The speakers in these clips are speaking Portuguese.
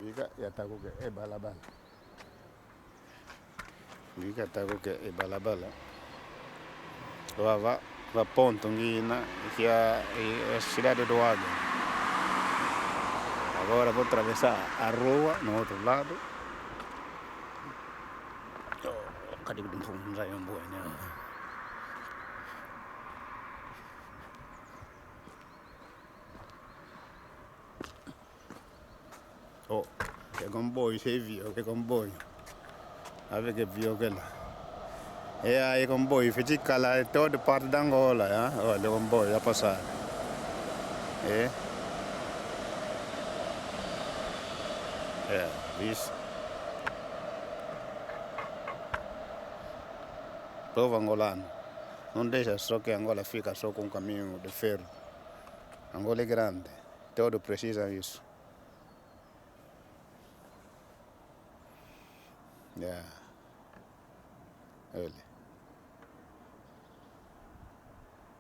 Liga ya tako ke e balabala. Liga tako ke e balabala. Va ponto ngina que é a cidade do Águia. Agora vou atravessar a rua no outro lado. Cadê o fundo já é um bom, né? Oh, che comboio sei via, che comboio. Ave che via quella. E aí comboio, fece cala toda parte da Angola, olha o comboio a passar. Isso. Povo angolano, não deixa só que Angola fica só com um caminho de ferro. Angola é grande, todo precisa disso. Olha.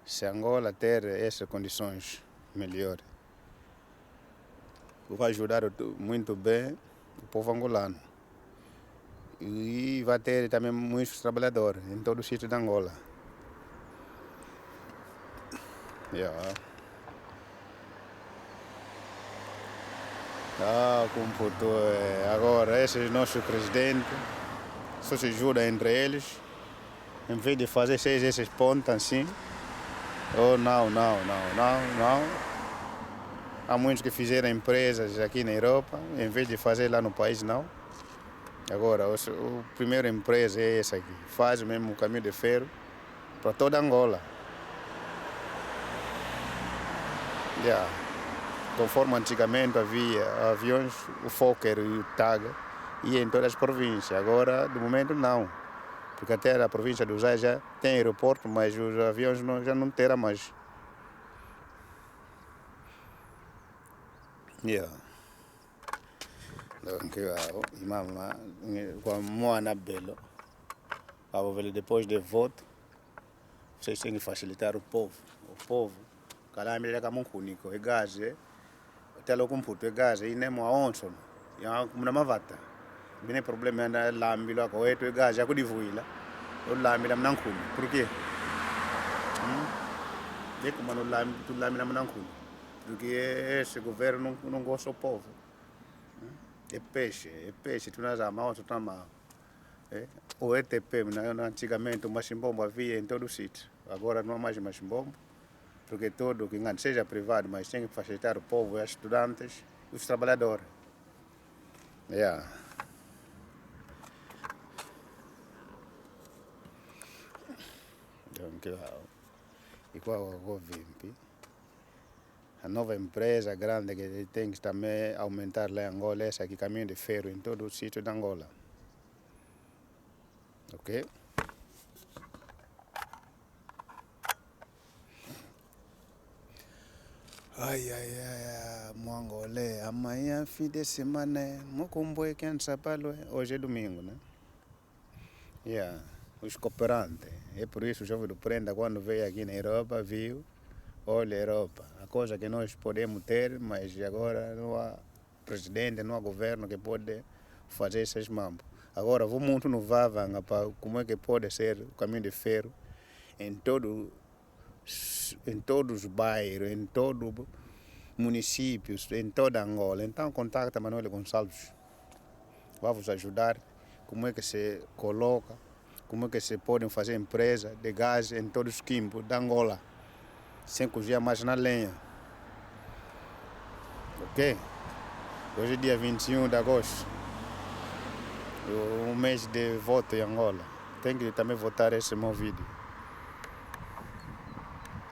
Se Angola ter essas condições melhores, vai ajudar muito bem o povo angolano. E vai ter também muitos trabalhadores em todo o sítio de Angola. Agora, esses nossos presidentes só se ajudam entre eles, em vez de fazer esses pontos assim. Não. Há muitos que fizeram empresas aqui na Europa, em vez de fazer lá no país, não. Agora, a primeira empresa é essa aqui, faz mesmo o caminho de ferro para toda Angola. Conforme antigamente havia aviões, o Fokker e o TAG, ia em todas as províncias. Agora, de momento, não. Porque até a província do Zai já tem aeroporto, mas os aviões já não terão mais. Depois do voto, vocês têm que facilitar o povo. O povo, cada vez que é único, é gás, até logo é gás, e nem uma onça, como na vata. Não é problema na lâmina, é gás, já que eu vou lá. O lâmina não cune. Por quê? É como no lâmina não cune. Porque esse governo não gosta do povo. É peixe, tu não sabe, tu tá mal. O ETP, antigamente o machimbombo havia em todo o sítio. Agora não há mais machimbombo, porque todo que seja privado, mas tem que facilitar o povo, os estudantes, os trabalhadores. E qual é o VIMP? A nova empresa grande que tem que também aumentar lá em Angola, essa aqui, caminho de ferro em todo o sítio de Angola. Ok? Mongolé, amanhã, fim de semana, comboio que hoje é domingo, né? Os cooperantes. É por isso o jovem do Prenda, quando veio aqui na Europa, viu, olha a Europa, a coisa que nós podemos ter, mas agora não há presidente, não há governo que pode fazer esses mambos. Agora, o mundo não vai para como é que pode ser o caminho de ferro em todos os bairros, em todos os municípios, em toda Angola. Então, contacta Manuel Gonçalves. Vai vos ajudar como é que se coloca, como é que se podem fazer empresa de gás em todos os quimbos da Angola, sem cozinhar mais na lenha. Ok? Hoje é dia 21 de agosto, o mês de voto em Angola. Tem que também votar esse meu vídeo.